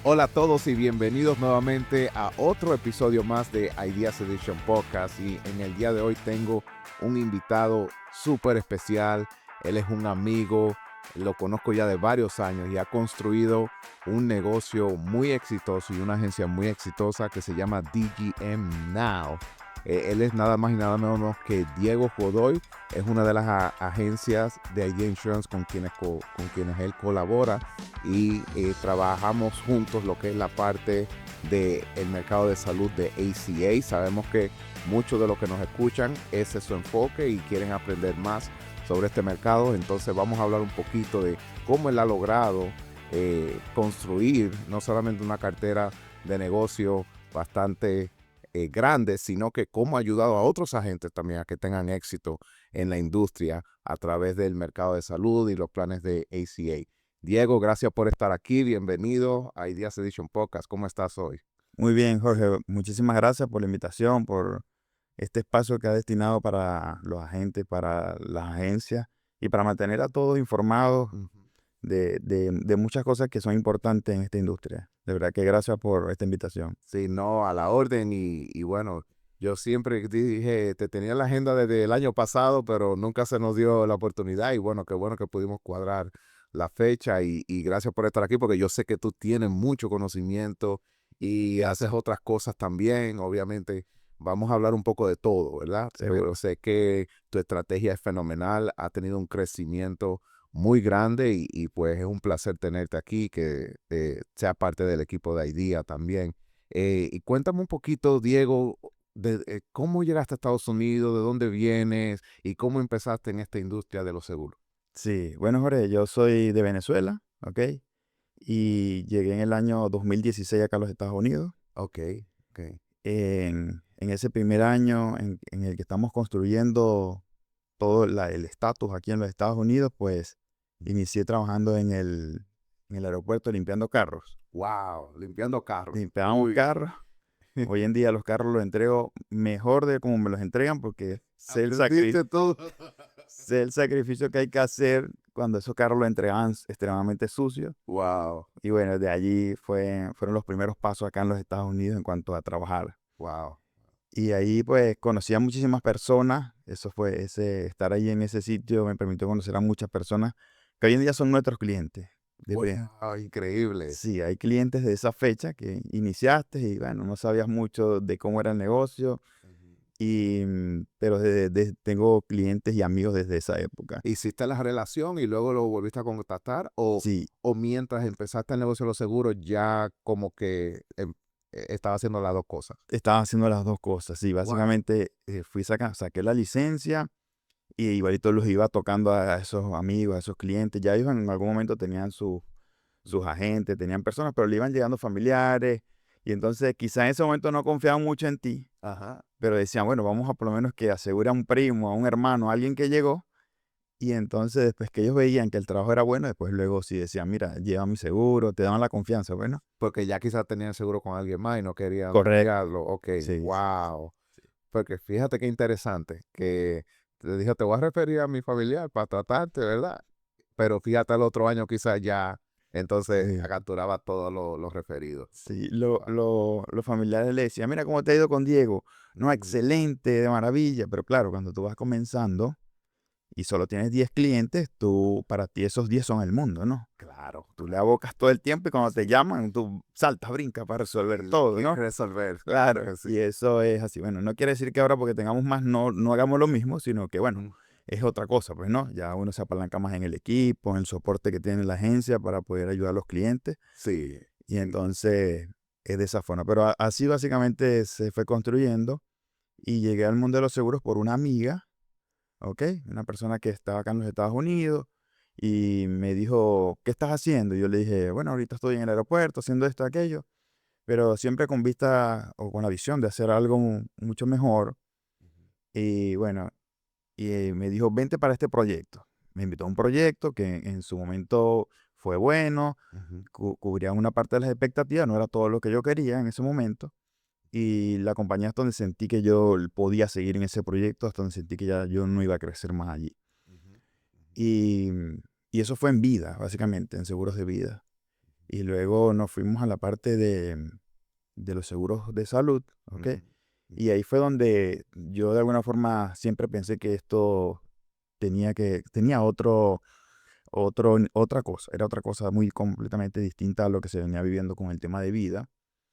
Hola a todos y bienvenidos nuevamente a otro episodio más de Ideas Edition Podcast. Y en el día de hoy tengo un invitado súper especial. Él es un amigo, lo conozco ya de varios años y ha construido un negocio muy exitoso y una agencia muy exitosa que se llama DGM Now. Él es nada más y nada menos que Diego Godoy. Es una de las agencias de Idea Insurance con quienes él colabora y trabajamos juntos lo que es la parte del mercado de salud de ACA. Sabemos que muchos de los que nos escuchan ese es su enfoque y quieren aprender más sobre este mercado. Entonces vamos a hablar un poquito de cómo él ha logrado construir no solamente una cartera de negocio bastante grande, sino que cómo ha ayudado a otros agentes también a que tengan éxito en la industria a través del mercado de salud y los planes de ACA. Diego, gracias por estar aquí. Bienvenido a Ideas Edition Podcast. ¿Cómo estás hoy? Muy bien, Jorge. Muchísimas gracias por la invitación, por este espacio que ha destinado para los agentes, para las agencias y para mantener a todos informados Ujú. de muchas cosas que son importantes en esta industria. De verdad que gracias por esta invitación. Sí, no, a la orden y bueno, yo siempre dije, te tenía la agenda desde el año pasado, pero nunca se nos dio la oportunidad y bueno que pudimos cuadrar la fecha y gracias por estar aquí porque yo sé que tú tienes mucho conocimiento y haces otras cosas también. Obviamente vamos a hablar un poco de todo, ¿verdad? Seguro. Pero sé que tu estrategia es fenomenal, ha tenido un crecimiento muy grande y pues es un placer tenerte aquí, que sea parte del equipo de IDEA también. Y cuéntame un poquito, Diego, de cómo llegaste a Estados Unidos, de dónde vienes y cómo empezaste en esta industria de los seguros. Sí, bueno, Jorge, yo soy de Venezuela, ¿ok? Y llegué en el año 2016 acá a los Estados Unidos. Ok, ok. En ese primer año en el que estamos construyendo todo el estatus aquí en los Estados Unidos, pues inicié trabajando en el aeropuerto limpiando carros. Wow, limpiando carros. Limpiábamos Uy, carros. Hoy en día los carros los entrego mejor de como me los entregan porque aprendiste todo. sé el sacrificio que hay que hacer cuando esos carros los entregaban extremadamente sucios. Wow, Y bueno, de allí fueron los primeros pasos acá en los Estados Unidos en cuanto a trabajar. wow. Y ahí pues conocí a muchísimas personas. Eso fue estar ahí en ese sitio me permitió conocer a muchas personas que hoy en día son nuestros clientes. Wow, increíble. Sí, hay clientes de esa fecha que iniciaste y bueno, no sabías mucho de cómo era el negocio, Ujú. pero tengo clientes y amigos desde esa época. ¿Hiciste la relación y luego lo volviste a contactar Sí, o mientras empezaste el negocio de los seguros ya como que estaba haciendo las dos cosas? estaba haciendo las dos cosas. Sí, Wow. básicamente saqué la licencia y igualito los iba tocando a esos amigos, a esos clientes. Ya ellos en algún momento tenían sus agentes, tenían personas, pero le iban llegando familiares. Y entonces quizá en ese momento no confiaban mucho en ti, Ajá. pero decían, bueno, vamos a por lo menos que asegure a un primo, a un hermano, a alguien que llegó. Y entonces después que ellos veían que el trabajo era bueno, después luego sí decían, mira, lleva mi seguro, te daban la confianza. Bueno, Porque ya quizás tenían seguro con alguien más y no querían correcto. cambiarlo. Ok, Sí, sí, wow. Porque fíjate qué interesante que te dijo, te voy a referir a mi familiar para tratarte, ¿verdad? Pero fíjate el otro año quizás ya, entonces sí. capturaba todos los referidos. Sí, Wow. los familiares le decían, mira cómo te ha ido con Diego. No, Ujú. excelente, de maravilla. Pero claro, cuando tú vas comenzando y solo tienes 10 clientes, para ti esos 10 son el mundo, ¿no? Claro, Tú le claro. abocas todo el tiempo y cuando te llaman, tú saltas, brincas para resolver Y todo, quieres ¿no? resolver, claro Claro, que sí. y eso es así. Bueno, no quiere decir que ahora porque tengamos más no hagamos lo mismo, sino que bueno, Ujú. es otra cosa, pues, ¿no? Ya uno se apalanca más en el equipo, en el soporte que tiene la agencia para poder ayudar a los clientes. Sí, Y sí. entonces es de esa forma. Pero así básicamente se fue construyendo y llegué al mundo de los seguros por una amiga, ¿ok? Una persona que estaba acá en los Estados Unidos y me dijo, ¿qué estás haciendo? Y yo le dije, bueno, ahorita estoy en el aeropuerto haciendo esto, aquello, pero siempre con vista o con la visión de hacer algo mucho mejor. Y bueno, me dijo, vente para este proyecto. Me invitó a un proyecto que en su momento fue bueno, Ujú. cubría una parte de las expectativas, no era todo lo que yo quería en ese momento. Y la compañía hasta donde sentí que yo podía seguir en ese proyecto, hasta donde sentí que ya yo no iba a crecer más allí. Ujú, ujú. Y, y eso fue en vida, básicamente, en seguros de vida. Y luego nos fuimos a la parte de los seguros de salud, ¿ok? Ujú. Y ahí fue donde yo de alguna forma siempre pensé que esto tenía otra cosa, era otra cosa muy completamente distinta a lo que se venía viviendo con el tema de vida.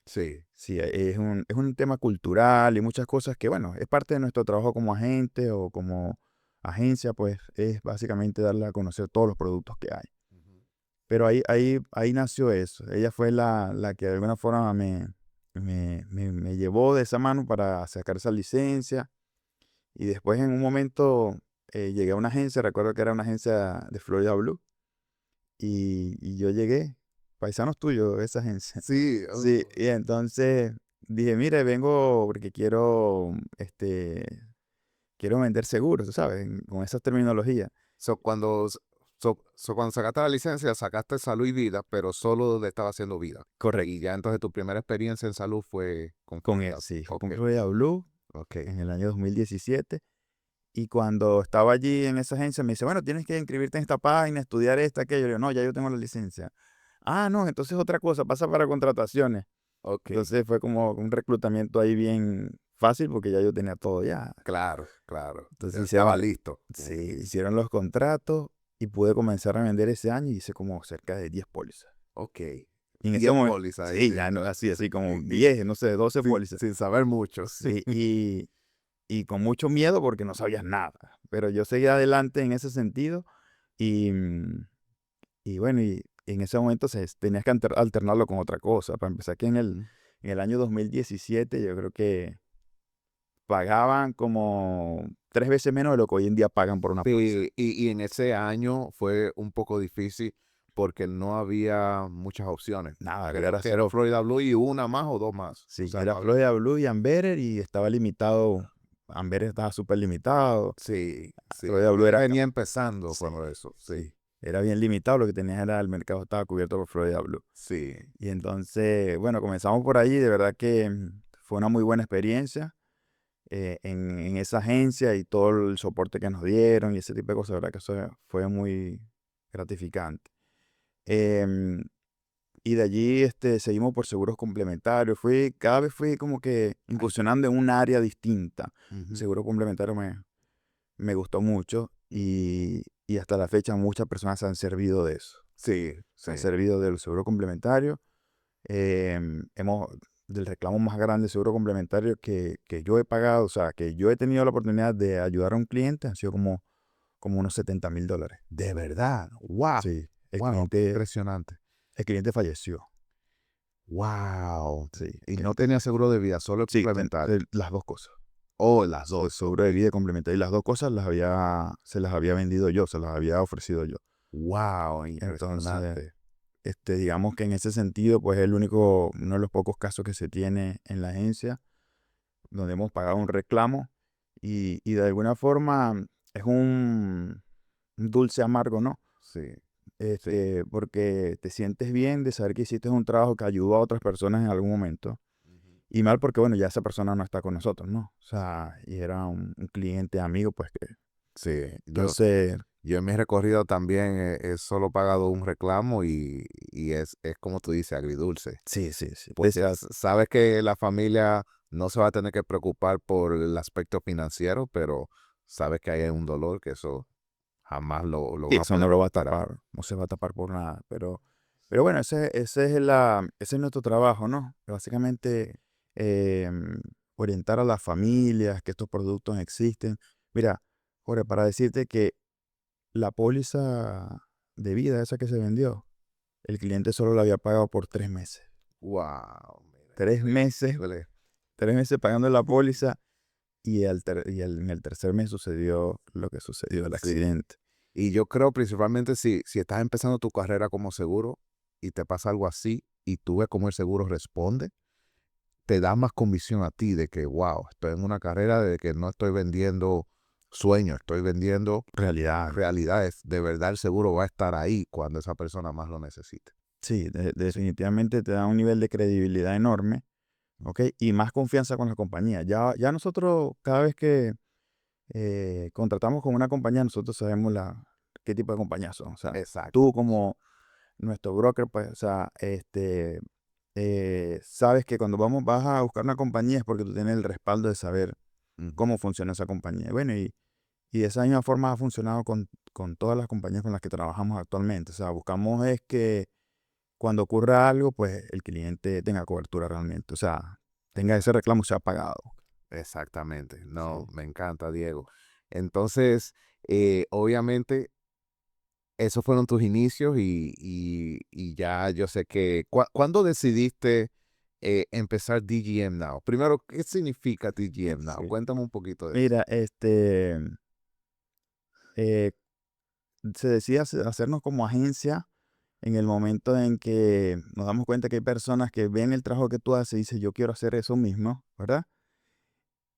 Sí. Sí, es un tema cultural y muchas cosas que, bueno, es parte de nuestro trabajo como agente o como agencia, pues es básicamente darle a conocer todos los productos que hay. Ujú. Pero ahí nació eso. Ella fue la que de alguna forma me llevó de esa mano para sacar esa licencia. Y después en un momento llegué a una agencia, recuerdo que era una agencia de Florida Blue. Y yo llegué, paisanos tuyos, esa agencia. Sí, Sí, y entonces dije, mire, vengo porque quiero vender seguros, ¿sabes? Con esas terminologías. so, cuando, cuando sacaste la licencia, sacaste salud y vida, pero solo le estaba haciendo vida. Correcto. Y ya entonces tu primera experiencia en salud fue con Con él, Florida. sí, fue Ok, con Florida Blue ok, en el año 2017. Y cuando estaba allí en esa agencia, me dice, bueno, tienes que inscribirte en esta página, estudiar esta, aquello. Yo digo, no, ya yo tengo la licencia. Ah, no, entonces otra cosa, pasa para contrataciones. ok. Entonces fue como un reclutamiento ahí bien fácil porque ya yo tenía todo ya. Claro, claro. Entonces Ya estaba hicieron, listo. sí, Ujú. hicieron los contratos y pude comenzar a vender ese año y hice como cerca de 10 pólizas. Ok. Y en ese 10 momento, pólizas ahí. sí, ya no, así como Y- y 10 no sé, 12 pólizas. sin saber mucho. Sí, y con mucho miedo porque no sabías nada. Pero yo seguí adelante en ese sentido y, y bueno, y en ese momento tenías que alternarlo con otra cosa. Para empezar, que Ujú. en el año 2017 yo creo que pagaban como 3 veces menos de lo que hoy en día pagan por una póliza. Sí, y en ese año fue un poco difícil porque no había muchas opciones. Nada, Creo que era Florida Blue y una más o dos más. O sí, sea, era no había. Florida Blue y Amberer y estaba limitado. Amberer estaba súper limitado. Sí, sí. Florida Blue Él era, venía empezando sí, cuando eso. Sí, sí, era bien limitado. Lo que tenías era el mercado estaba cubierto por Florida Blue. sí. Y entonces, bueno, comenzamos por ahí. De verdad que fue una muy buena experiencia en esa agencia y todo el soporte que nos dieron y ese tipo de cosas. De verdad que eso fue muy gratificante. Em, Y de allí seguimos por seguros complementarios. Cada vez fui como que incursionando en un área distinta. El Ujú. seguro complementario me gustó mucho y hasta la fecha muchas personas se han servido de eso. Sí, Se han sí. servido del seguro complementario. Hemos, del reclamo más grande de seguro complementario que yo he pagado, o sea, que yo he tenido la oportunidad de ayudar a un cliente, han sido como unos $70,000. De verdad. Wow. Sí, Wow, qué impresionante. el cliente falleció. Wow. Sí, Y no tenía seguro de vida, solo el sí, complementario. las dos cosas. Oh, las El dos. seguro de vida complementario. Y las dos cosas se las había vendido yo, se las había ofrecido yo. Wow, Entonces, impresionante. digamos que en ese sentido, pues es uno de los pocos casos que se tiene en la agencia donde hemos pagado un reclamo y de alguna forma es un dulce amargo, ¿no? Sí, sí. Porque te sientes bien de saber que hiciste un trabajo que ayudó a otras personas en algún momento. Ujú. Y mal porque, bueno, ya esa persona no está con nosotros, ¿no? O sea, y era un cliente amigo, pues que... Sí, Entonces, yo en mi recorrido también he solo pagado un reclamo y es como tú dices, agridulce. sí, sí, sí. Pues ya sabes que la familia no se va a tener que preocupar por el aspecto financiero, pero sabes que hay un dolor que eso jamás lo Sí, van a eso no poder lo va a recuperar. tapar, no se va a tapar por nada, pero bueno, ese es nuestro trabajo, ¿no? Básicamente, em, orientar a las familias que estos productos existen. Mira, Jorge, para decirte que la póliza de vida, esa que se vendió, el cliente solo la había pagado por 3 meses. Wow, mira, 3 meses, increíble. 3 meses pagando la póliza en el tercer mes sucedió lo que sucedió, el Sí. accidente. Y yo creo principalmente si estás empezando tu carrera como seguro y te pasa algo así y tú ves cómo el seguro responde, te da más convicción a ti de que, wow, estoy en una carrera de que no estoy vendiendo sueños, estoy vendiendo Realidad. realidades. De verdad el seguro va a estar ahí cuando esa persona más lo necesite. Sí, definitivamente te da un nivel de credibilidad enorme, ¿ok? Y más confianza con la compañía. Ya nosotros, cada vez que contratamos con una compañía, nosotros sabemos qué tipo de compañía son. O sea, Exacto. tú como nuestro broker, pues, o sea, sabes que cuando vas a buscar una compañía es porque tú tienes el respaldo de saber Ujú. cómo funciona esa compañía. Bueno, y de esa misma forma ha funcionado con todas las compañías con las que trabajamos actualmente. O sea, buscamos es que cuando ocurra algo, pues el cliente tenga cobertura realmente. O sea, tenga ese reclamo sea pagado. Exactamente. No, Sí. me encanta, Diego. Entonces, obviamente, esos fueron tus inicios y ya yo sé que... ¿Cuándo decidiste empezar DGM Now? Primero, ¿qué significa DGM Now? Sí. Cuéntame un poquito de eso. Mira, eh, se decide hacernos como agencia en el momento en que nos damos cuenta que hay personas que ven el trabajo que tú haces y dicen, yo quiero hacer eso mismo, ¿verdad?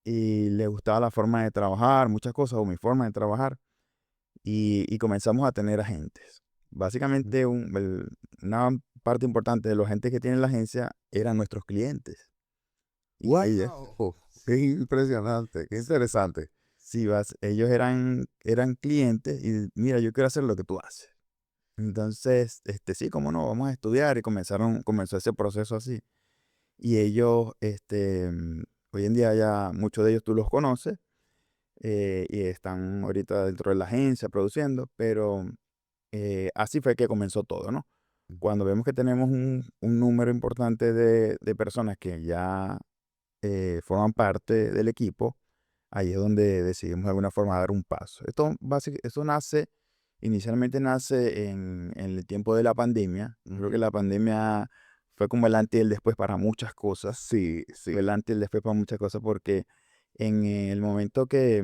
Y les gustaba la forma de trabajar, muchas cosas, o mi forma de trabajar, y comenzamos a tener agentes. Ujú. Básicamente, una parte importante de los agentes que tiene la agencia eran nuestros clientes. Y ella, ¡Wow! Qué impresionante, qué interesante. sí, ellos eran clientes y mira, yo quiero hacer lo que tú haces. Entonces, sí, cómo no, vamos a estudiar y comenzó ese proceso así. Y ellos, hoy en día ya muchos de ellos tú los conoces y están ahorita dentro de la agencia produciendo, pero así fue que comenzó todo, ¿no? Cuando vemos que tenemos un número importante de personas que ya forman parte del equipo, ahí es donde decidimos de alguna forma dar un paso. Esto inicialmente nace en el tiempo de la pandemia. Creo que Ujú. la pandemia fue como el antes y el después para muchas cosas. Sí, Fue el sí. antes y el después para muchas cosas porque en el momento que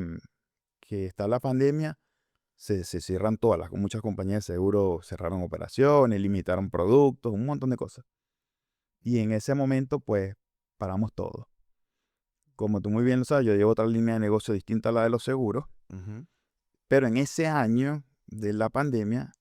está la pandemia, se cierran todas muchas compañías de seguro cerraron operaciones, limitaron productos, un montón de cosas. Y en ese momento, pues, paramos todo. Como tú muy bien lo sabes, yo llevo otra línea de negocio distinta a la de los seguros, Ujú. pero en ese año de la pandemia,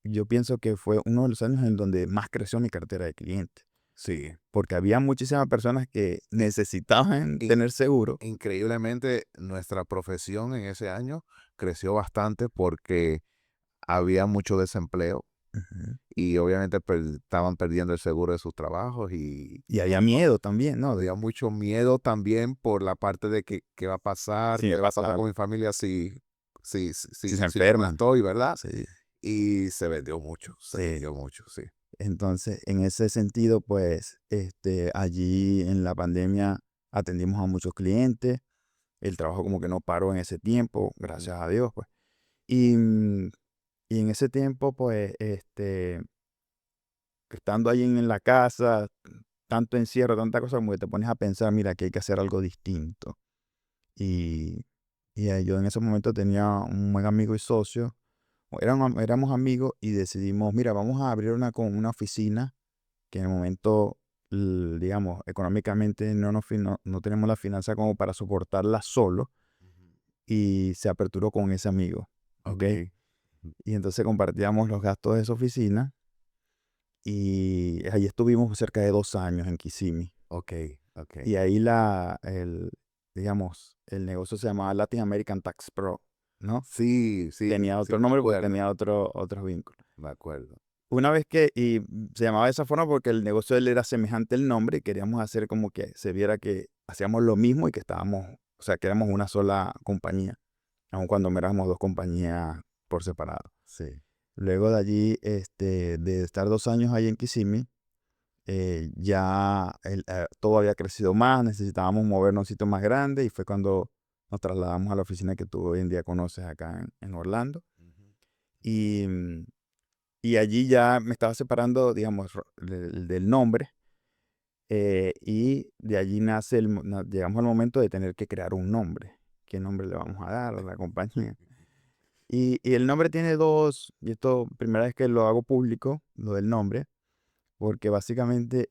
yo pienso que fue uno de los años en donde más creció mi cartera de clientes, Sí. porque había muchísimas personas que necesitaban In- tener seguro. Increíblemente, nuestra profesión en ese año creció bastante porque había mucho desempleo Ujú. y obviamente estaban perdiendo el seguro de sus trabajos y Y había miedo también, ¿no? había mucho miedo también por la parte de que qué va a pasar, Sí, qué va a pasar claro. con mi familia Si se si yo no enferman. estoy, ¿verdad? Sí, Y se sí. vendió mucho, sí. Entonces, en ese sentido, pues, allí en la pandemia atendimos a muchos clientes. El trabajo como que no paró en ese tiempo, Ujú. gracias a Dios, pues. Y, y en ese tiempo, pues, estando ahí en la casa, tanto encierro, tanta cosa, como que te pones a pensar, mira, que hay que hacer algo distinto. Y, yo en ese momento tenía un buen amigo y socio, éramos amigos y decidimos, mira, vamos a abrir una oficina que en el momento, digamos, económicamente no tenemos la finanza como para soportarla solo Ujú. y se aperturó con ese amigo, ¿ok? Ok. Y entonces compartíamos los gastos de esa oficina y ahí estuvimos cerca de 2 años en Kissimmee. Ok, ok. Y ahí digamos, el negocio se llamaba Latin American Tax Pro, ¿no? Sí, sí, Tenía sí otro me nombre porque acuerdo, tenía otros vínculos. me acuerdo. Una vez se llamaba de esa forma porque el negocio de él era semejante el nombre y queríamos hacer como que se viera que hacíamos lo mismo y que estábamos, o sea, que éramos una sola compañía, aun cuando éramos dos compañías por separado. Sí. Luego de allí, de estar 2 años ahí en Kissimmee, ya todo había crecido más, necesitábamos movernos a un sitio más grande y fue cuando nos trasladamos a la oficina que tú hoy en día conoces acá en Orlando. Ujú. Y, y allí ya me estaba separando, digamos, del nombre. Y de allí nace llegamos al momento de tener que crear un nombre. ¿Qué nombre le vamos a dar a la compañía? Y el nombre tiene dos, y esto primera vez que lo hago público, lo del nombre, porque básicamente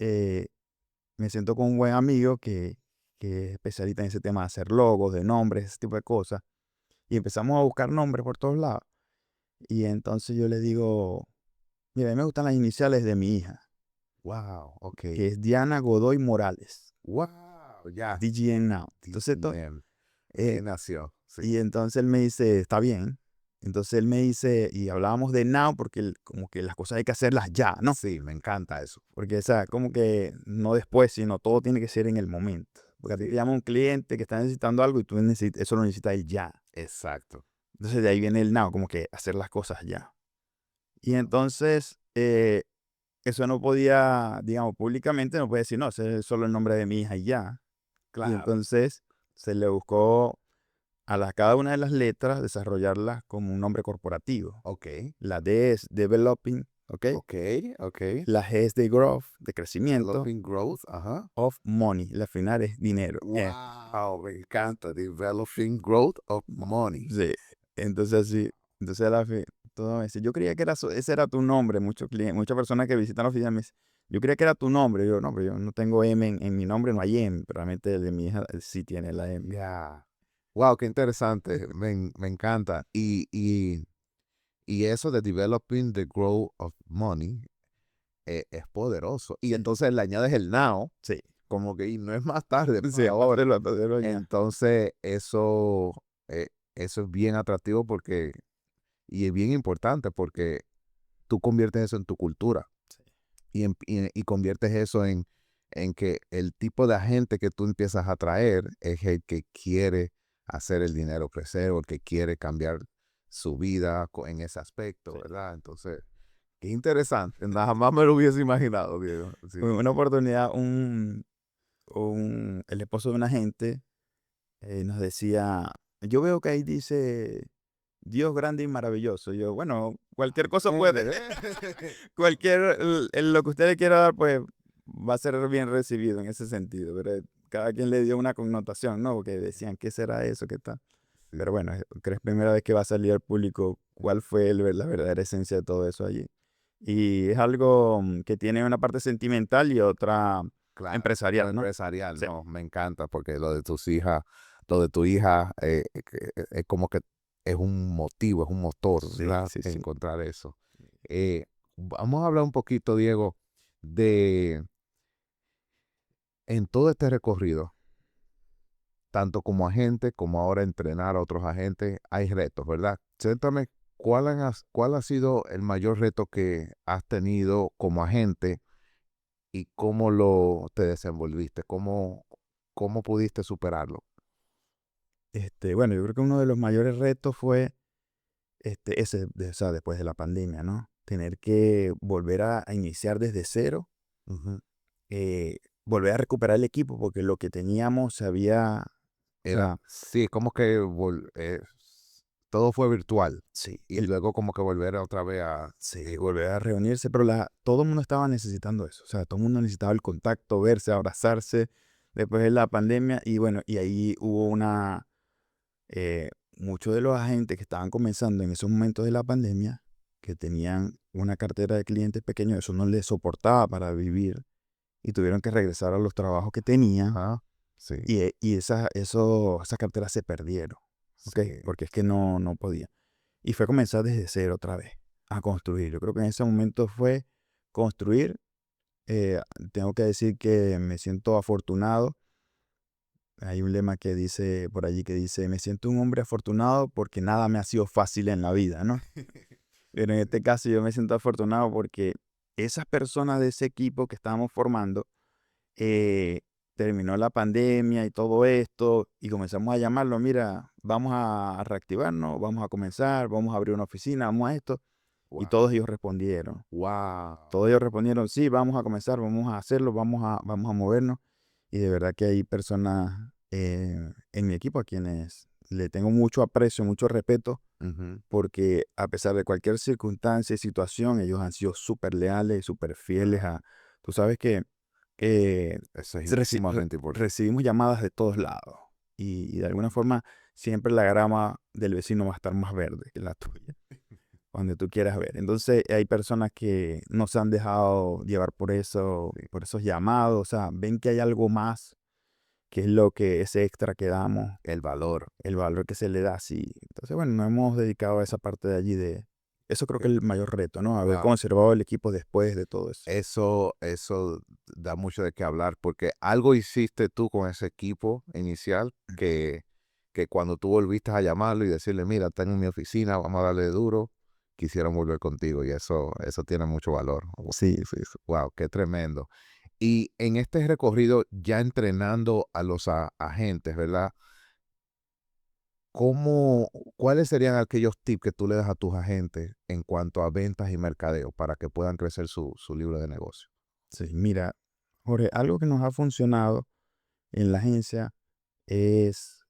me siento con un buen amigo que es especialista en ese tema de hacer logos, de nombres, ese tipo de cosas. Y empezamos a buscar nombres por todos lados. Y entonces yo le digo, mira, a mí me gustan las iniciales de mi hija, Wow, ok. que es Diana Godoy Morales, Wow, ya. DGN Now. Entonces, DGM. eh, Ahí nació, sí. y entonces él me dice, está bien. Entonces él me dice, y hablábamos de now, porque como que las cosas hay que hacerlas ya, ¿no? Sí, me encanta eso. Porque, o sea, como que no después, sino todo tiene que ser en el momento. Porque a ti te Sí, llama un cliente que está necesitando algo y tú eso lo necesitas él ya. exacto. Entonces de ahí viene el now, como que hacer las cosas ya. Y entonces, eso no podía, digamos, públicamente no puede decir, no, ese es solo el nombre de mi hija y ya. Y Claro. entonces se le buscó cada una de las letras desarrollarlas como un nombre corporativo. Ok, La D es developing, ¿ok? ok, ok. La G es de growth, de crecimiento. Developing growth, ajá. Of money, la final es dinero. Wow, me encanta. Developing growth of money. Sí. Entonces sí, entonces a la todo me dice, yo creía que ese era tu nombre. Muchas personas que visitan la oficina me dicen, yo creía que era tu nombre. Yo, no, pero yo no tengo M en mi nombre, no hay M. Pero realmente el de mi hija sí tiene la M. Ya. Wow, qué interesante. Me encanta. Y eso de developing the growth of money es poderoso. Y Sí. entonces le añades el now, Sí, como que y no es más tarde, por sí, favor. hacerlo ya. Entonces, eso es bien atractivo porque, y es bien importante porque tú conviertes eso en tu cultura Sí. y conviertes eso en que el tipo de agente que tú empiezas a atraer es el que quiere hacer el dinero crecer o el que quiere cambiar su vida en ese aspecto, Sí. ¿verdad? Entonces, qué interesante. Nada más me lo hubiese imaginado, Diego. Sí. Una oportunidad, el esposo de un agente nos decía, yo veo que ahí dice Dios grande y maravilloso. Yo, bueno, cualquier cosa puede, lo que usted le quiera dar, pues va a ser bien recibido en ese sentido. Pero cada quien le dio una connotación, ¿no? Porque decían, ¿qué será eso? ¿Qué tal? Sí. Pero bueno, creo que es primera vez que va a salir al público cuál fue la verdadera esencia de todo eso allí. Y es algo que tiene una parte sentimental y otra Claro, empresarial, ¿no? empresarial, Sí, no, me encanta porque lo de tus hijas, lo de tu hija, es como que es un motivo, es un motor, sí, ¿verdad? sí, sí. Encontrar eso. Vamos a hablar un poquito, Diego, de en todo este recorrido, tanto como agente como ahora entrenar a otros agentes, hay retos, ¿verdad? Cuéntame, ¿cuál ha sido el mayor reto que has tenido como agente y cómo te desenvolviste? ¿Cómo pudiste superarlo? Bueno, yo creo que uno de los mayores retos fue o sea, después de la pandemia, ¿no? Tener que volver a iniciar desde cero, Ujú. volver a recuperar el equipo, porque lo que teníamos se había, o sea, Sí, como que todo fue virtual sí, y luego como que volver otra vez a... sí, volver a reunirse, pero todo el mundo estaba necesitando eso, o sea, todo el mundo necesitaba el contacto, verse, abrazarse después de la pandemia, y bueno, y ahí hubo muchos de los agentes que estaban comenzando en esos momentos de la pandemia, que tenían una cartera de clientes pequeños, eso no les soportaba para vivir y tuvieron que regresar a los trabajos que tenían Ajá, sí, y esas carteras se perdieron, ¿ok? sí. Porque es que no podía. Y fue comenzar desde cero otra vez, a construir. Yo creo que en ese momento fue construir. eh, Tengo que decir que me siento afortunado. Hay un lema que dice por allí que dice, me siento un hombre afortunado porque nada me ha sido fácil en la vida, ¿no? Pero en este caso yo me siento afortunado porque esas personas de ese equipo que estábamos formando, eh, terminó la pandemia y todo esto y comenzamos a llamarlo, mira, vamos a reactivarnos, vamos a comenzar, vamos a abrir una oficina, vamos a esto. Y Wow, todos ellos respondieron. wow. Todos ellos respondieron, sí, vamos a comenzar, vamos a hacerlo, vamos a movernos. Y de verdad que hay personas en mi equipo a quienes le tengo mucho aprecio, mucho respeto, Ujú. porque a pesar de cualquier circunstancia y situación, ellos han sido súper leales y súper fieles a... Tú sabes que eh, Eso es sumamente importante. recibimos llamadas de todos lados y de alguna forma siempre la grama del vecino va a estar más verde que la tuya cuando tú quieras ver. Entonces hay personas que no se han dejado llevar por eso, Sí. por esos llamados, o sea, ven que hay algo más, que es lo que ese extra que damos, El valor. el valor que se le da, sí. Entonces, bueno, nos hemos dedicado a esa parte de allí de, eso creo que es el mayor reto, ¿no? Haber Wow. conservado el equipo después de todo eso. Eso da mucho de qué hablar porque algo hiciste tú con ese equipo inicial que cuando tú volviste a llamarlo y decirle, mira, tengo en mi oficina, vamos a darle duro, quisieron volver contigo y eso tiene mucho valor. Sí, sí, sí. Wow, qué tremendo. Y en este recorrido, ya entrenando a los agentes, ¿verdad? ¿Cómo, cuáles serían aquellos tips que tú le das a tus agentes en cuanto a ventas y mercadeo para que puedan crecer su libro de negocio? Sí, mira, Jorge, algo que nos ha funcionado en la agencia es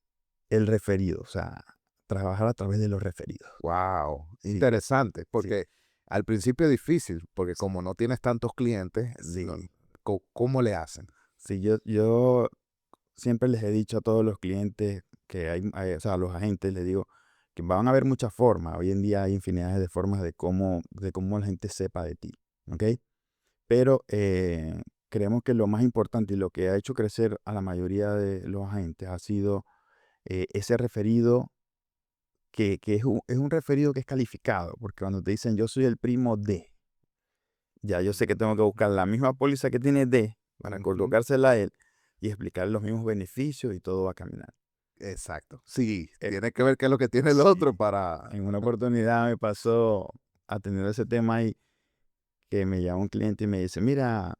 el referido, o sea, trabajar a través de los referidos. Wow, Sí, interesante, sí, porque al principio es difícil, porque como no tienes tantos clientes, sí, ¿cómo le hacen? sí, yo siempre les he dicho a todos los clientes que o sea, a los agentes les digo que van a haber muchas formas. Hoy en día hay infinidades de formas de cómo la gente sepa de ti, ¿ok? Pero creemos que lo más importante y lo que ha hecho crecer a la mayoría de los agentes ha sido ese referido que es un referido que es calificado, porque cuando te dicen yo soy el primo de, ya yo sé que tengo que buscar la misma póliza que tiene D para Ujú. colocársela a él y explicarle los mismos beneficios y todo va a caminar. Exacto. Sí, Eh, tiene que ver qué es lo que tiene el sí, otro para... en una oportunidad me pasó atendiendo ese tema ahí que me llama un cliente y me dice, mira,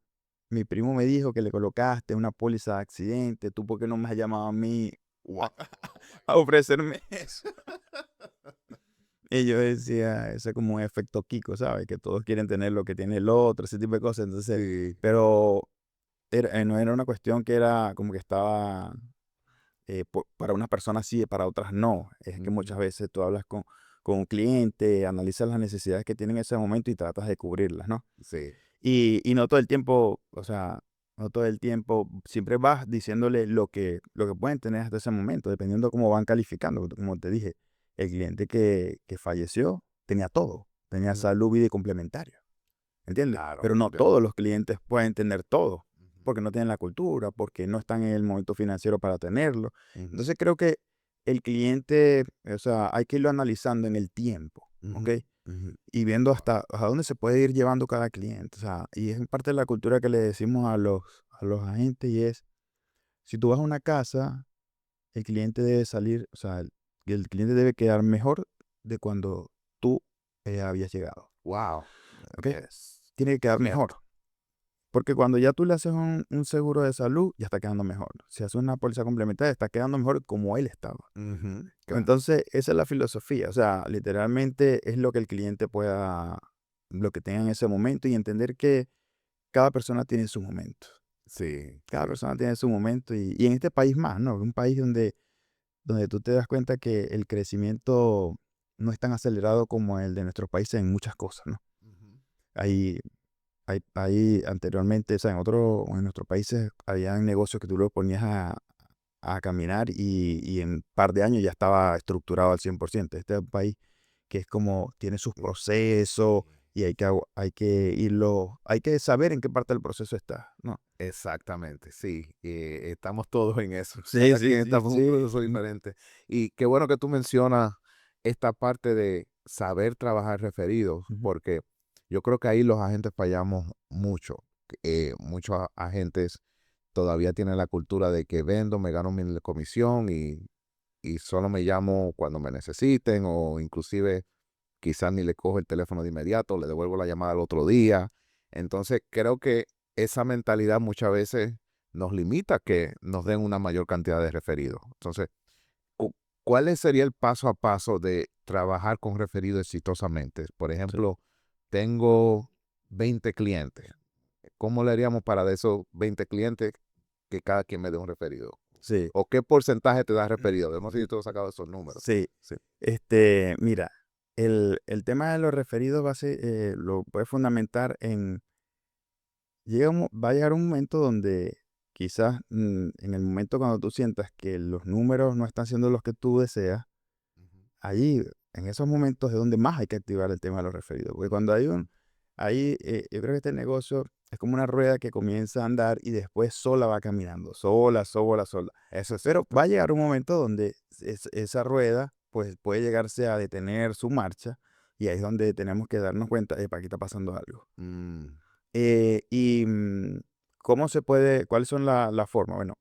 mi primo me dijo que le colocaste una póliza de accidente, ¿tú por qué no me has llamado a mí Wow. a, a ofrecerme eso? Y yo decía, eso es como un efecto Kiko, ¿sabes? Que todos quieren tener lo que tiene el otro, ese tipo de cosas. Entonces, Sí. pero no era una cuestión que era como que estaba para unas personas sí, para otras no. Es que Ujú. muchas veces tú hablas con un cliente, analizas las necesidades que tiene en ese momento y tratas de cubrirlas, ¿no? Sí. Y no todo el tiempo, o sea, no todo el tiempo, siempre vas diciéndole lo que pueden tener hasta ese momento, dependiendo de cómo van calificando. Porque como te dije, el cliente que falleció tenía todo, tenía Ujú. salud, vida y complementario, ¿entiendes? Claro. Pero no Ya. todos los clientes pueden tener todo, Ujú. porque no tienen la cultura, porque no están en el momento financiero para tenerlo. Ujú. Entonces creo que el cliente, o sea, hay que irlo analizando en el tiempo, ¿ok? Ujú. Ujú. Y viendo hasta dónde se puede ir llevando cada cliente. O sea, y es parte de la cultura que le decimos a los agentes y es, si tú vas a una casa, el cliente debe salir, o sea, el cliente debe quedar mejor de cuando tú habías llegado. Wow. ¿Ok? Es Tiene que quedar mejor. cierto. Porque cuando ya tú le haces un seguro de salud, ya está quedando mejor. Si haces una póliza complementaria, está quedando mejor como él estaba. Ujú. Claro. Entonces, esa es la filosofía. O sea, literalmente es lo que el cliente pueda, lo que tenga en ese momento y entender que cada persona tiene su momento. Sí, Cada sí. persona tiene su momento y en este país más, ¿no? Un país donde tú te das cuenta que el crecimiento no es tan acelerado como el de nuestros países en muchas cosas, ¿no? Ujú. Hay, hay anteriormente, o sea, en nuestros países había negocios que tú los ponías a caminar y en un par de años ya estaba estructurado al 100%. Este es un país que es como, tiene sus Sí. procesos y hay que saber en qué parte del proceso está, ¿no? Exactamente, sí, estamos todos en eso. Sí, Cada sí, quien sí, está en un sí. proceso diferente. Y qué bueno que tú mencionas esta parte de saber trabajar referidos, Ujú. porque yo creo que ahí los agentes fallamos mucho. Muchos agentes todavía tienen la cultura de que vendo, me gano mi comisión y solo me llamo cuando me necesiten o inclusive quizás ni le cojo el teléfono de inmediato, le devuelvo la llamada al otro día. Entonces, creo que esa mentalidad muchas veces nos limita a que nos den una mayor cantidad de referidos. Entonces, ¿cuál sería el paso a paso de trabajar con referidos exitosamente? Por Sí, ejemplo, tengo 20 clientes. ¿Cómo le haríamos para de esos 20 clientes que cada quien me dé un referido? sí, ¿O qué porcentaje te da referido? Hemos si tú has sacado esos números. sí. Sí. Mira, el tema de los referidos lo puedes fundamentar en, va a llegar un momento donde quizás en el momento cuando tú sientas que los números no están siendo los que tú deseas, Ujú. allí, en esos momentos es donde más hay que activar el tema de los referidos. Porque cuando yo creo que este negocio es como una rueda que comienza a andar y después sola va caminando, sola, sola, sola. Eso es Pero cierto. va a llegar un momento donde esa rueda pues puede llegarse a detener su marcha y ahí es donde tenemos que darnos cuenta, para aquí está pasando algo. Mm. Y ¿cómo se puede, cuáles son las formas? Bueno,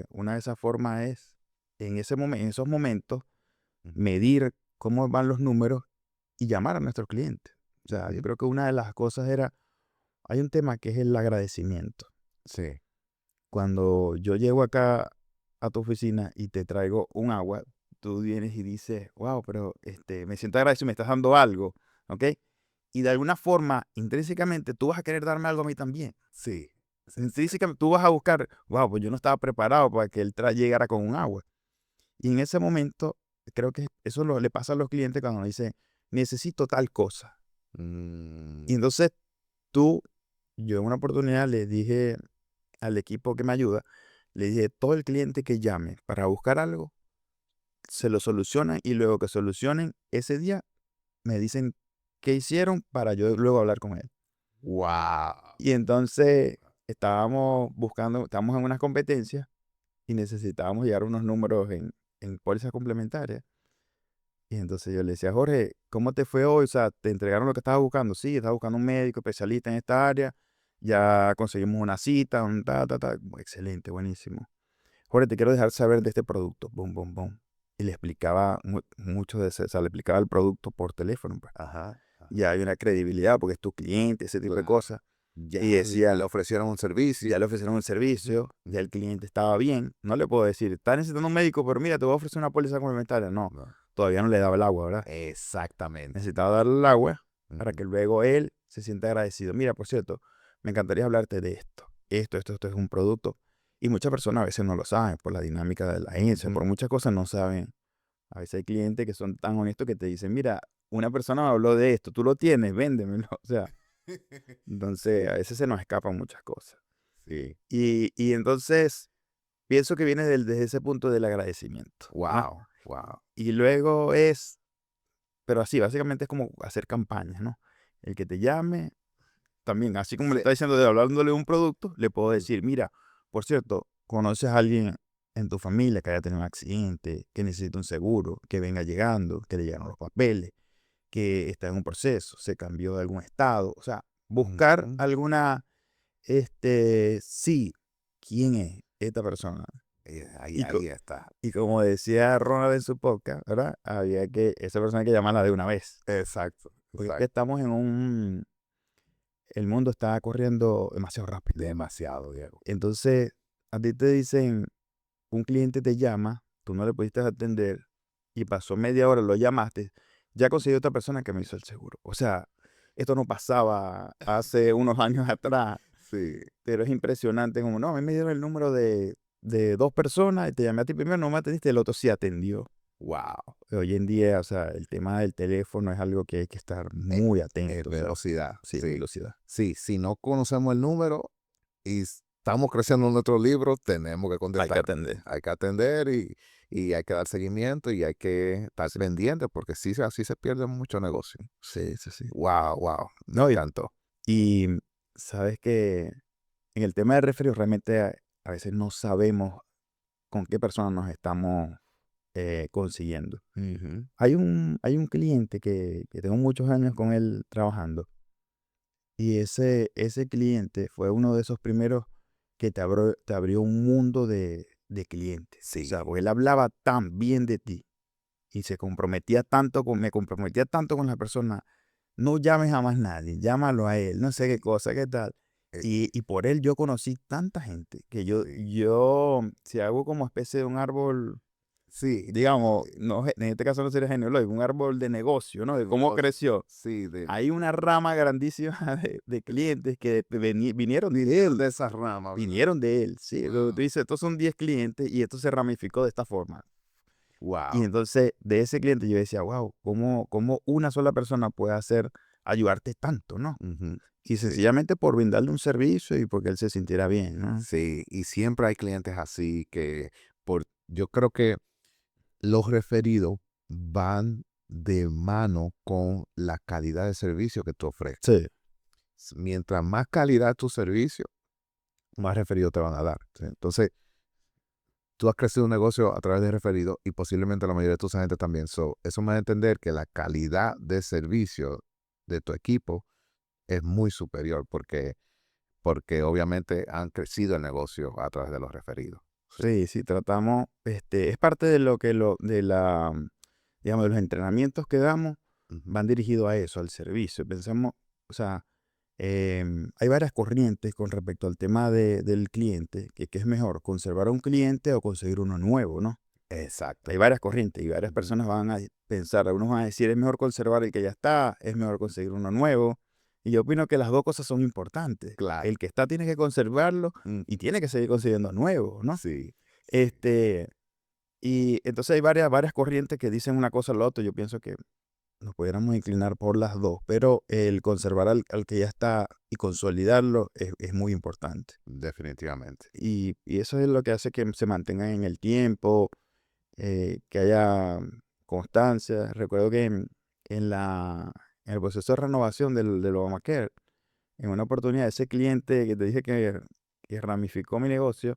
una de esas formas es en esos momentos, Ujú. medir cómo van los números y llamar a nuestros clientes. O sea, yo Ujú. creo que una de las cosas era, hay un tema que es el agradecimiento. Sí. Cuando yo llego acá a tu oficina y te traigo un agua, tú vienes y dices, wow, pero me siento agradecido, me estás dando algo, ¿ok? Y de alguna forma, intrínsecamente, tú vas a querer darme algo a mí también. Sí. Sí, sí. Intrínsecamente, tú vas a buscar, wow, pues yo no estaba preparado para que él llegara con un agua. Y en ese momento, creo que eso le pasa a los clientes cuando dicen, necesito tal cosa. Mm. Y entonces tú, yo en una oportunidad le dije al equipo que me ayuda, le dije, todo el cliente que llame para buscar algo, se lo solucionan y luego que solucionen ese día, me dicen qué hicieron para yo luego hablar con él. Wow. Y entonces estábamos en unas competencias y necesitábamos llegar a unos números en pólizas complementarias. Y entonces yo le decía, Jorge, ¿cómo te fue hoy? O sea, ¿te entregaron lo que estabas buscando? Sí, estaba buscando un médico especialista en esta área. Ya conseguimos una cita, un ta. Excelente, buenísimo. Jorge, te quiero dejar saber de este producto. Bum, bum, bum. Y le explicaba mucho de ese, o sea, le explicaba el producto por teléfono, pues. Ajá. Ajá. Ya hay una credibilidad porque es tu cliente, ese tipo de Claro. cosas. Ya, Y ya le decía, ofrecieron un servicio. ya le ofrecieron un servicio, ya Ujú. el cliente estaba bien. No le puedo decir, está necesitando un médico, pero mira, te voy a ofrecer una póliza complementaria. No, No. todavía no le daba el agua, ¿verdad? Exactamente. Necesitaba darle el agua para Ujú. que luego él se sienta agradecido. Mira, por cierto, me encantaría hablarte de esto. Esto es un producto. Y muchas personas a veces no lo saben por la dinámica de la agencia, Ujú. por muchas cosas no saben. A veces hay clientes que son tan honestos que te dicen, mira, una persona me habló de esto, tú lo tienes, véndemelo. O sea, entonces a Sí, veces se nos escapan muchas cosas. sí. Y entonces pienso que viene desde ese punto del agradecimiento, ¿no? Wow, wow. Y luego es, pero así, básicamente es como hacer campañas, ¿no? El que te llame, también, así como le Sí. está diciendo de hablándole de un producto, le puedo Mm. decir, mira, por cierto, ¿conoces a alguien en tu familia que haya tenido un accidente, que necesita un seguro, que venga llegando, que le llegaron los papeles, que está en un proceso, se cambió de algún estado? O sea, buscar Ujú. alguna, sí, ¿quién es esta persona? Ahí, Y, ahí está. y como decía Ronald en su podcast, ¿verdad? Había que, esa persona hay que llamarla de una vez. Exacto, Porque es que exacto. estamos el mundo está corriendo demasiado rápido. Demasiado, Diego. Entonces, a ti te dicen, un cliente te llama, tú no le pudiste atender y pasó media hora, lo llamaste, ya conseguí otra persona que me hizo el seguro. O sea, esto no pasaba hace unos años atrás, Sí. pero es impresionante como, no, a mí me dieron el número de dos personas y te llamé a ti primero, no me atendiste, el otro sí atendió. Wow. Hoy en día, o sea, el tema del teléfono es algo que hay que estar muy atento, o sea, Velocidad. sí, Sí. velocidad. Sí, si no conocemos el número y estamos creciendo en nuestro libro, tenemos que Hay que contestar. atender. Hay que atender y hay que dar seguimiento y hay que estar pendiente porque sí, así se pierde mucho negocio. Sí, sí, sí. Wow, wow. Me No, encantó. y sabes que en el tema de referidos realmente a veces no sabemos con qué persona nos estamos consiguiendo. Ujú. Hay un cliente que tengo muchos años con él trabajando y ese cliente fue uno de esos primeros que te abrió un mundo de clientes. O sea, Sí. porque él hablaba tan bien de ti y me comprometía tanto con la persona. No llames a más nadie, llámalo a él, no sé qué cosa, qué tal. Eh, Y por él yo conocí tanta gente que yo, sí. yo si hago como especie de un árbol, Sí. digamos, no, en este caso no sería genealógico, un árbol de negocio, ¿no? De cómo Negocio. creció. Sí, de Hay una rama grandísima de clientes que vinieron de vinieron él, de esa rama, ¿verdad? vinieron de él, sí. Luego tú Wow. dices, estos son 10 clientes y esto se ramificó de esta forma. Y Wow. entonces, de ese cliente yo decía, wow, ¿cómo una sola persona puede ayudarte tanto, ¿no? Ujú. Y Sí. sencillamente por brindarle un servicio y porque él se sintiera bien, ¿no? Sí, y siempre hay clientes así yo creo que los referidos van de mano con la calidad de servicio que tú ofreces. Sí, Mientras más calidad tu servicio, más referidos te van a dar. ¿Sí? Entonces, tú has crecido un negocio a través de referidos y posiblemente la mayoría de tus agentes también. Eso me da a entender que la calidad de servicio de tu equipo es muy superior porque obviamente han crecido el negocio a través de los referidos. Sí, sí, tratamos, es parte de lo que digamos, de los entrenamientos que damos, Ujú. van dirigidos a eso, al servicio. Pensamos, o sea, hay varias corrientes con respecto al tema del cliente, que es mejor, conservar a un cliente o conseguir uno nuevo, ¿no? Hay Exacto. varias corrientes y varias Ujú. personas van a pensar, algunos van a decir, es mejor conservar el que ya está, es mejor conseguir uno nuevo. Y yo opino que las dos cosas son importantes. Claro. El que está tiene que conservarlo Mm, y tiene que seguir consiguiendo nuevos, ¿no? sí, sí. Este, y entonces hay varias corrientes que dicen una cosa o la otra. Yo pienso que nos pudiéramos inclinar por las dos, pero el conservar al que ya está y consolidarlo es muy importante. Definitivamente. Y eso es lo que hace que se mantengan en el tiempo, que haya constancia. Recuerdo que en el proceso de renovación del Obamacare, en una oportunidad, ese cliente que te dije que ramificó mi negocio,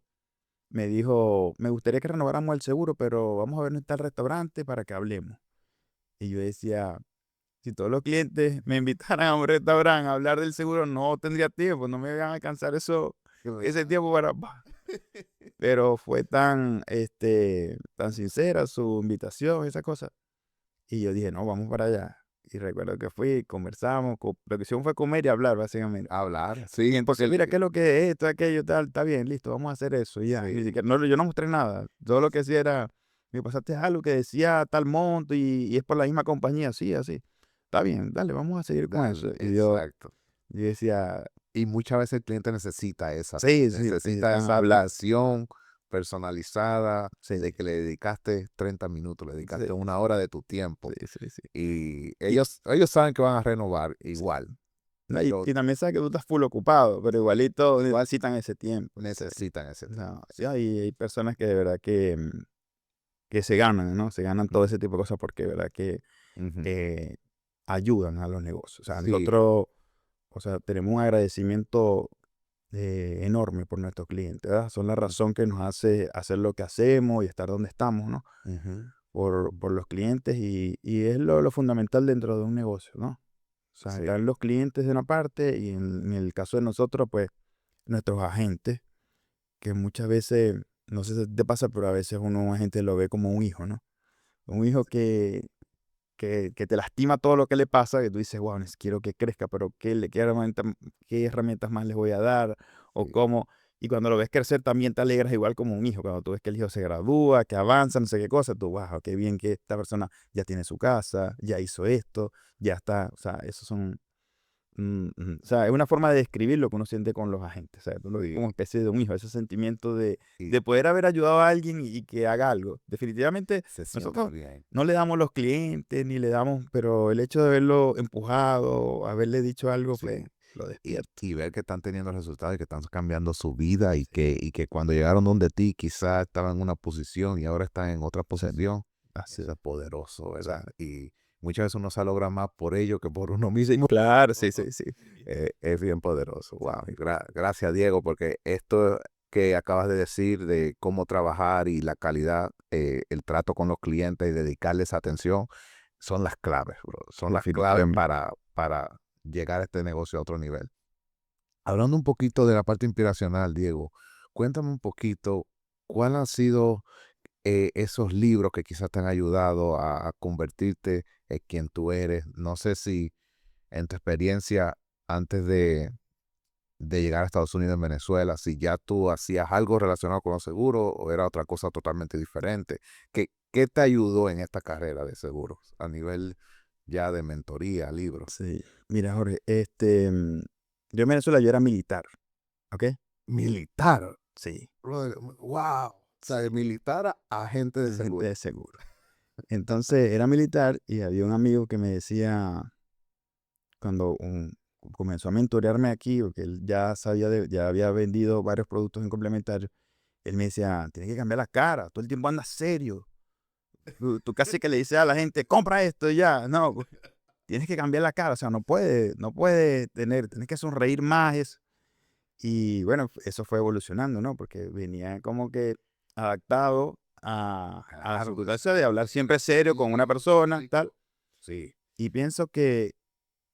me dijo, me gustaría que renováramos el seguro, pero vamos a ver dónde está el restaurante para que hablemos. Y yo decía, si todos los clientes me invitaran a un restaurante a hablar del seguro, no tendría tiempo, no me iban a alcanzar ese Claro. tiempo pero fue tan sincera su invitación, esa cosa. Y yo dije, no, vamos para allá. Y recuerdo que fui, conversamos, lo que hicimos fue comer y hablar, básicamente. Hablar, sí, Porque mira, ¿qué es lo que es esto, aquello, tal? Está bien, listo, vamos a hacer eso. Y ya. Y ni sí, siquiera- no, yo no mostré nada. Todo lo que hacía era, me pasaste algo que decía tal monto y es por la misma compañía, sí, así. Está bien, dale, vamos a seguir con eso. dale, Y yo, exacto. yo decía, Y muchas veces el cliente sí, sí, necesita necesitan esa hablar. atención personalizada Sí, de que le dedicaste 30 minutos, le dedicaste sí, 1 hora de tu tiempo. sí, sí, sí. Y Y, ellos saben que van a renovar sí, igual, no, pero y también sabes que tú estás full ocupado, pero igualito igual necesitan ese tiempo. necesitan ese No, tiempo. y Sí. hay personas que de verdad que se ganan, ¿no? Se ganan todo ese tipo de cosas porque de verdad que Ujú. eh, ayudan a los negocios. O sea, Sí, nosotros, o sea, tenemos un agradecimiento enorme por nuestros clientes, ¿verdad? Son la razón que nos hace hacer lo que hacemos y estar donde estamos, ¿no? ujú, Por los clientes y es lo fundamental dentro de un negocio, ¿no? O sea, sí, están los clientes de una parte y en el caso de nosotros, pues, nuestros agentes, que muchas veces, no sé si te pasa, pero a veces uno un agente lo ve como un hijo, ¿no? Un hijo que te lastima todo lo que le pasa, que tú dices, wow, quiero que crezca, pero qué herramientas más les voy a dar? O sí, cómo. Y cuando lo ves crecer, también te alegras igual como un hijo. Cuando tú ves que el hijo se gradúa, que avanza, no sé qué cosa, tú, wow, qué bien que esta persona ya tiene su casa, ya hizo esto, ya está. O sea, esos son. O sea, es una forma de describir lo que uno siente con los agentes. O sea, tú lo ves sí, como especie de un hijo, ese sentimiento de, y de poder haber ayudado a alguien y que haga algo. Definitivamente, se siente nosotros bien. no le damos los clientes, ni le damos, pero el hecho de haberlo empujado, haberle dicho algo, pues Sí. lo despierta. Y ver que están teniendo resultados y que están cambiando su vida y que cuando llegaron donde ti quizás estaban en una posición y ahora están en otra Sí, posición, así eso es. es poderoso, Sí. ¿verdad? Y muchas veces uno se logra más por ello que por uno mismo. Claro, sí, sí, sí. Es bien poderoso. Sí, Wow. Gracias, Diego, porque esto que acabas de decir de cómo trabajar y la calidad, el trato con los clientes y dedicarles atención, son las claves, bro. Son las claves definitivamente. para llegar a este negocio a otro nivel. Hablando un poquito de la parte inspiracional, Diego, cuéntame un poquito cuál han sido esos libros que quizás te han ayudado a convertirte en quien tú eres. No sé si en tu experiencia antes de llegar a Estados Unidos en Venezuela, si ya tú hacías algo relacionado con los seguros o era otra cosa totalmente diferente. ¿Qué te ayudó en esta carrera de seguros a nivel ya de mentoría, libros? Sí. Mira, Jorge, yo en Venezuela yo era militar, ¿ok? Militar. Sí, Brother, wow. O sea, de sí, militar a agente de gente seguro. de seguro. Entonces era militar y había un amigo que me decía, cuando comenzó a mentorearme aquí, porque él ya sabía, ya había vendido varios productos en complementario, él me decía, tienes que cambiar la cara, todo el tiempo andas serio. Tú casi que le dices a la gente, compra esto y ya. No, tienes que cambiar la cara, o sea, no puede tienes que sonreír más. Y bueno, eso fue evolucionando, ¿no? Porque venía como que adaptado a la Claro, circunstancia de hablar siempre serio con una persona, tal. sí, Y pienso que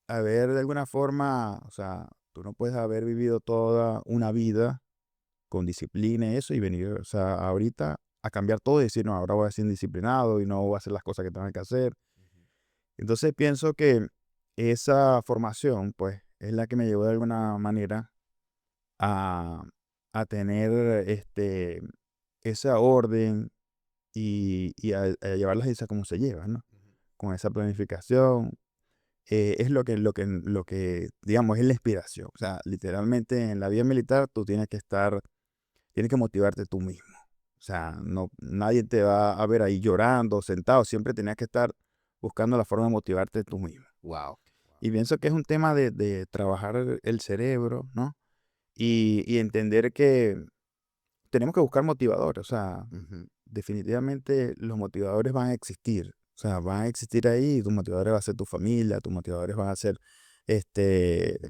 haber de alguna forma, o sea, tú no puedes haber vivido toda una vida con disciplina y eso, y venir, o sea, ahorita a cambiar todo y decir, no, ahora voy a ser indisciplinado y no voy a hacer las cosas que tengo que hacer. Entonces pienso que esa formación, pues, es la que me llevó de alguna manera a, a tener esa orden y a llevar las cosas como se llevan, ¿no? Con esa planificación. Es lo que, digamos, es la inspiración. O sea, literalmente en la vida militar tú tienes que motivarte tú mismo. O sea, no, nadie te va a ver ahí llorando, sentado. Siempre tenías que estar buscando la forma de motivarte tú mismo. Wow. Y pienso que es un tema de trabajar el cerebro, ¿no? Y entender que tenemos que buscar motivadores. O sea, Ujú. definitivamente los motivadores van a existir. O sea, van a existir ahí y tus motivadores va a ser tu familia, tus motivadores van a ser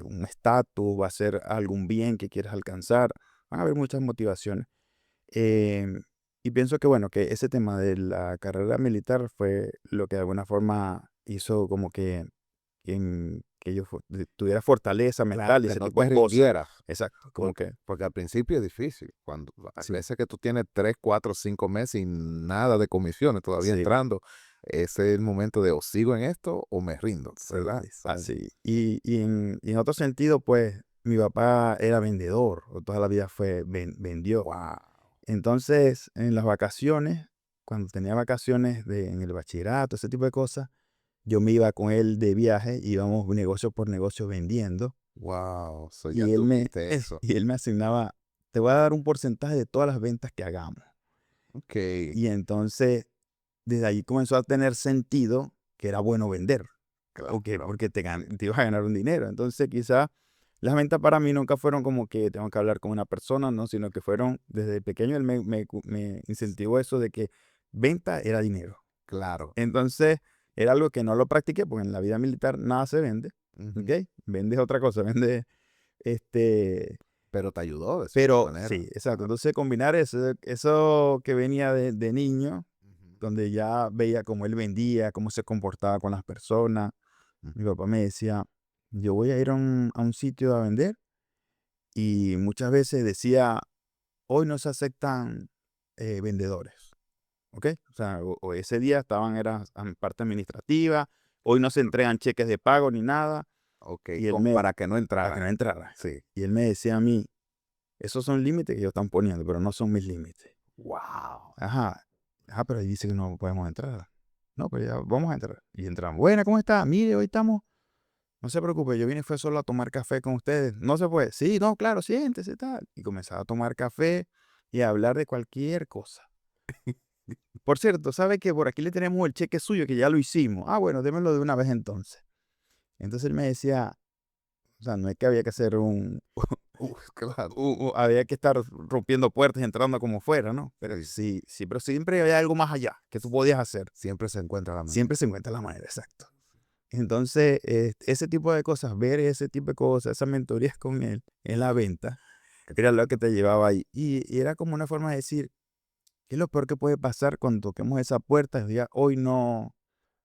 un estatus, va a ser algún bien que quieras alcanzar. Van a haber muchas motivaciones. Em, y pienso que, bueno, que ese tema de la carrera militar fue lo que de alguna forma hizo como que yo tuviera fortaleza Claro, mental y que ese no tipo te de cosas. rindieras. Exacto, como Porque, que porque al principio es difícil. Cuando hay sí, veces que tú tienes 3, 4, 5 meses y nada de comisiones todavía sí, entrando. Ese es el momento de o sigo en esto o me rindo, sí, ¿verdad? así. Y en otro sentido, pues, mi papá era vendedor, o toda la vida vendió. Wow. Entonces, en las vacaciones, cuando tenía vacaciones en el bachillerato, ese tipo de cosas, yo me iba con él de viaje, íbamos negocio por negocio vendiendo, Wow. So ya y él me, tuviste eso. y él me asignaba, te voy a dar un porcentaje de todas las ventas que hagamos. Ok. Y entonces, desde ahí comenzó a tener sentido que era bueno vender. ¿Ok? Claro. Porque Sí. te ibas a ganar un dinero. Entonces, quizás las ventas para mí nunca fueron como que tengo que hablar con una persona, ¿no? Sino que fueron, desde pequeño, él me incentivó eso de que venta era dinero. Claro. Entonces, era algo que no lo practiqué, porque en la vida militar nada se vende, Ujú. ¿ok? Vendes otra cosa, vende, este, Pero te ayudó de cierta pero manera. sí, exacto. Claro. Entonces, combinar eso que venía de niño, Ujú. donde ya veía cómo él vendía, cómo se comportaba con las personas. Mi Ujú. papá me decía, yo voy a ir a un sitio a vender y muchas veces decía, hoy no se aceptan vendedores, ¿ok? O sea, o ese día era en parte administrativa, hoy no se entregan cheques de pago ni nada, Ok. y él Como me, para que no para que entraran. no entrara. Sí. Y él me decía a mí, esos son límites que ellos están poniendo, pero no son mis límites. Wow. Ajá, pero ahí dice que no podemos entrar. No, pero ya vamos a entrar. Y entramos. Buena, ¿cómo está? Mire, hoy estamos. No se preocupe, yo vine fue solo a tomar café con ustedes. No se puede. Sí, no, claro, siéntese, tal. Y comenzaba a tomar café y a hablar de cualquier cosa. Por cierto, ¿sabe que por aquí le tenemos el cheque suyo que ya lo hicimos? Ah, bueno, démelo de una vez entonces. Entonces él me decía, o sea, no es que había que hacer Claro. había que estar rompiendo puertas y entrando como fuera, ¿no? Pero Sí. sí, sí, pero siempre había algo más allá que tú podías hacer. Siempre se encuentra la manera. Siempre se encuentra la manera, exacto. Entonces, ese tipo de cosas, ver ese tipo de cosas, esas mentorías con él en la venta, era lo que te llevaba ahí. Y era como una forma de decir, ¿qué es lo peor que puede pasar cuando toquemos esa puerta? Y diga, hoy no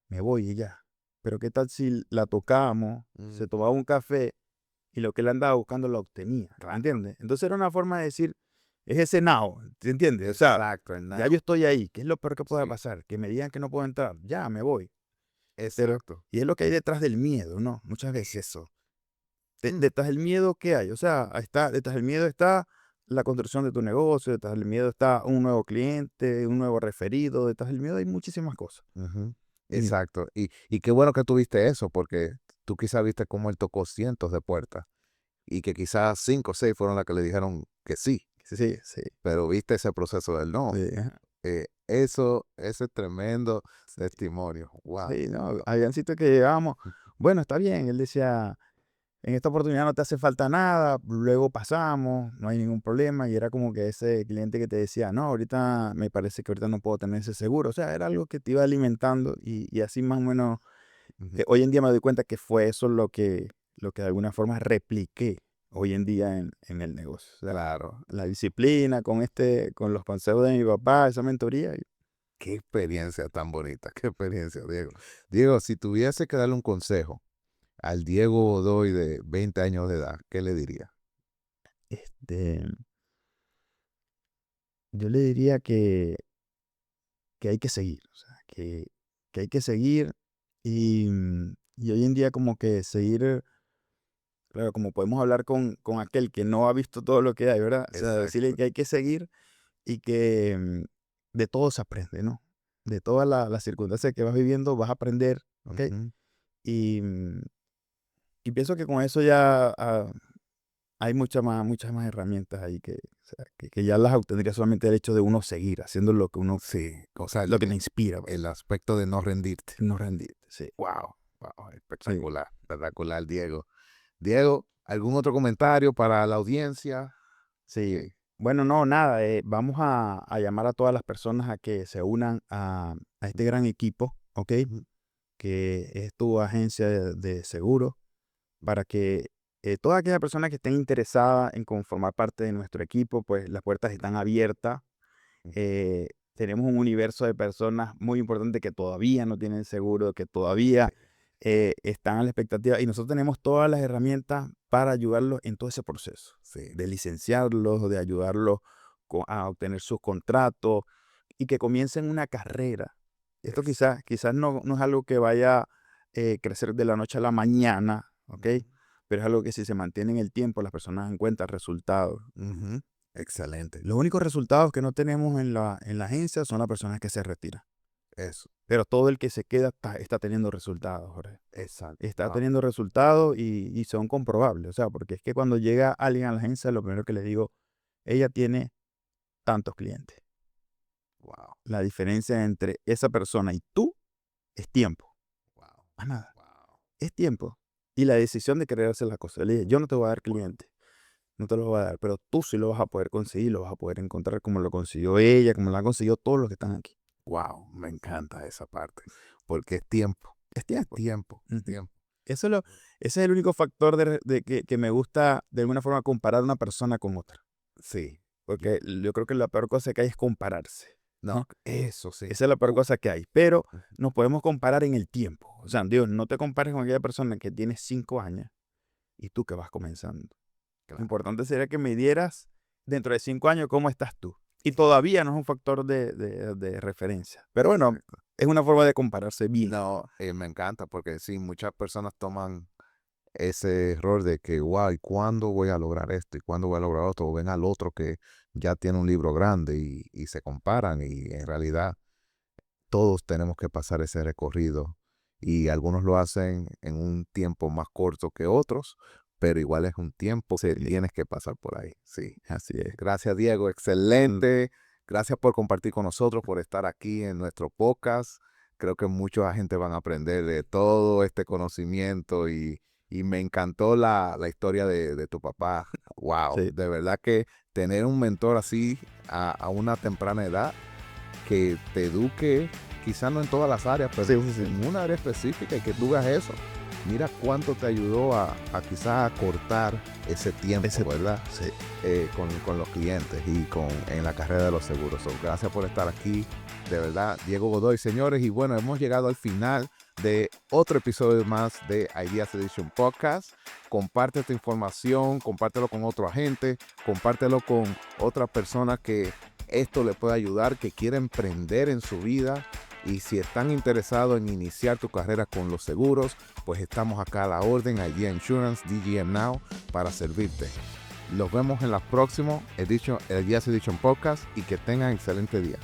me voy y ya. Pero ¿qué tal si la tocamos, Mm. se tomaba un café y lo que él andaba buscando lo obtenía? ¿Me Claro. entiendes? Entonces era una forma de decir, es ese now, ¿te entiendes? O sea, Exacto. El ya yo now. estoy ahí, ¿qué es lo peor que puede Sí. pasar? Que me digan que no puedo entrar, ya me voy. Pero, Exacto. y es lo que hay detrás del miedo, ¿no? Muchas veces. Eso. Mm. Detrás del miedo, ¿qué hay? O sea, detrás del miedo está la construcción de tu negocio, detrás del miedo está un nuevo cliente, un nuevo referido, detrás del miedo hay muchísimas cosas. Ujú. Y Exacto. Y qué bueno que tuviste eso, porque tú quizás viste cómo él tocó cientos de puertas y que quizás 5 o 6 fueron las que le dijeron que sí, sí, sí, sí, pero viste ese proceso del no. sí, ajá. Ese es tremendo testimonio. Wow. Sí, no, habían sitios que llegábamos, bueno, está bien, él decía, en esta oportunidad no te hace falta nada, luego pasamos, no hay ningún problema, y era como que ese cliente que te decía, no, ahorita me parece que ahorita no puedo tener ese seguro, o sea, era algo que te iba alimentando y así más o menos. Ujú. Hoy en día me doy cuenta que fue eso lo que de alguna forma repliqué hoy en día en el negocio. O sea, Claro. la disciplina con los consejos de mi papá, esa mentoría. Qué experiencia tan bonita. Qué experiencia, Diego. Diego, si tuviese que darle un consejo al Diego Godoy de 20 años de edad, ¿qué le diría? Este, Yo le diría que hay que seguir, o sea, que hay que seguir y hoy en día como que seguir, claro, como podemos hablar con aquel que no ha visto todo lo que hay, ¿verdad? O sea, decirle Exacto. que hay que seguir y que de todo se aprende, ¿no? De todas las circunstancias que vas viviendo vas a aprender, ¿ok? Ujú. Y, y pienso que con eso ya hay muchas más herramientas ahí o sea, que ya las obtendría solamente el hecho de uno seguir haciendo lo que uno, Sí, o sea, lo que te inspira, pues, el aspecto de no rendirte. no rendirte, sí, Wow, wow, sí, espectacular, espectacular, Diego. Diego, ¿algún otro comentario para la audiencia? sí. Eh, Bueno, no, nada, vamos a llamar a todas las personas a que se unan a este gran equipo, ¿ok? ujú, Que es tu agencia de seguro, para que todas aquellas personas que estén interesadas en conformar parte de nuestro equipo, pues las puertas están abiertas. ujú, Tenemos un universo de personas muy importante que todavía no tienen seguro, que todavía están a la expectativa y nosotros tenemos todas las herramientas para ayudarlos en todo ese proceso, sí, de licenciarlos, de ayudarlos a obtener sus contratos y que comiencen una carrera. Esto es- quizás no es algo que vaya a crecer de la noche a la mañana, ¿ok? ujú, Pero es algo que si se mantiene en el tiempo, las personas encuentran resultados. ujú, excelente. Los únicos resultados que no tenemos en la agencia son las personas que se retiran. Eso, Pero todo el que se queda está teniendo resultados, Jorge. exacto. Está Wow, teniendo resultados y son comprobables. O sea, porque es que cuando llega alguien a la agencia, lo primero que le digo, ella tiene tantos clientes. wow, La diferencia entre esa persona y tú es tiempo. wow, Más nada. wow, Es tiempo. Y la decisión de querer hacer las cosas. Le dije, yo no te voy a dar clientes. No te los voy a dar. Pero tú sí lo vas a poder conseguir. Lo vas a poder encontrar como lo consiguió ella, como lo han conseguido todos los que están aquí. wow, me encanta esa parte, porque es tiempo, Es es tiempo. tiempo, es Ujú. tiempo. Eso es ese es el único factor que me gusta de alguna forma comparar una persona con otra. Sí, yo- Porque yo creo que la peor cosa que hay es compararse, no, ¿no? eso sí. Esa es la peor cosa que hay. Pero Ujú, nos podemos comparar en el tiempo. O sea, Dios, no te compares con aquella persona que tiene 5 años y tú que vas comenzando. Lo claro, importante sería que me dieras dentro de 5 años cómo estás tú. Y todavía no es un factor de referencia. Pero bueno, exacto. es una forma de compararse bien. No, me encanta porque sí, muchas personas toman ese error de que, wow, ¿y cuándo voy a lograr esto? ¿Y cuándo voy a lograr otro? O ven al otro que ya tiene un libro grande y se comparan y en realidad todos tenemos que pasar ese recorrido y algunos lo hacen en un tiempo más corto que otros, pero igual es un tiempo Sí, que tienes que pasar por ahí. Sí. así es. Gracias, Diego. Mm, Excelente. Gracias por compartir con nosotros, por estar aquí en nuestro podcast. Creo que mucha gente van a aprender de todo este conocimiento y me encantó la historia de tu papá. Wow, sí, de verdad que tener un mentor así a una temprana edad que te eduque, quizás no en todas las áreas, pero sí, sí, sí. en una área específica y que tú hagas eso, mira cuánto te ayudó a quizás a cortar ese tiempo, Ese, ¿verdad? sí. Con los clientes y en la carrera de los seguros. So, gracias por estar aquí, de verdad, Diego Godoy, señores. Y bueno, hemos llegado al final de otro episodio más de Ideas Edition Podcast. Comparte esta información, compártelo con otro agente, compártelo con otras personas que esto le puede ayudar, que quieren emprender en su vida. Y si están interesados en iniciar tu carrera con los seguros, pues estamos acá a la orden, Idea Insurance, DGM Now, para servirte. Los vemos en la próxima edición, el Ideas Edition Podcast y que tengan excelente día.